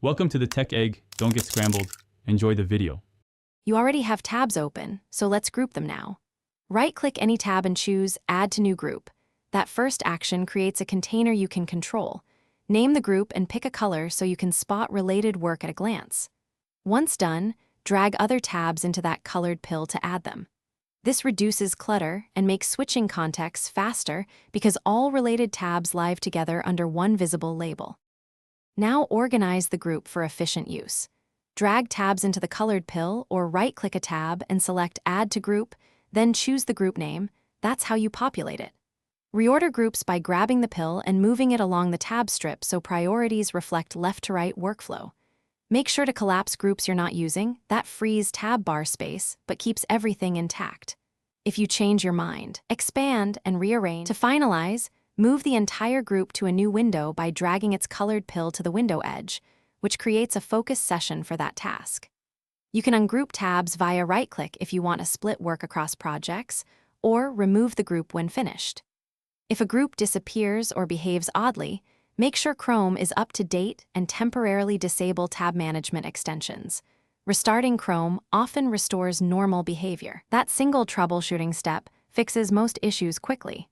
Welcome to the Tech Egg. Don't get scrambled. Enjoy the video. You already have tabs open, so let's group them now. Right-click any tab and choose Add to New Group. That first action creates a container you can control. Name the group and pick a color so you can spot related work at a glance. Once done, drag other tabs into that colored pill to add them. This reduces clutter and makes switching contexts faster because all related tabs live together under one visible label. Now organize the group for efficient use. Drag tabs into the colored pill or right-click a tab and select Add to Group, then choose the group name. That's how you populate it. Reorder groups by grabbing the pill and moving it along the tab strip so priorities reflect left-to-right workflow. Make sure to collapse groups you're not using. That frees tab bar space but keeps everything intact. If you change your mind, expand and rearrange. To finalize, move the entire group to a new window by dragging its colored pill to the window edge, which creates a focus session for that task. You can ungroup tabs via right-click if you want to split work across projects, or remove the group when finished. If a group disappears or behaves oddly, make sure Chrome is up to date and temporarily disable tab management extensions. Restarting Chrome often restores normal behavior. That single troubleshooting step fixes most issues quickly.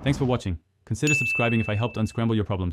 Thanks for watching. Consider subscribing if I helped unscramble your problems.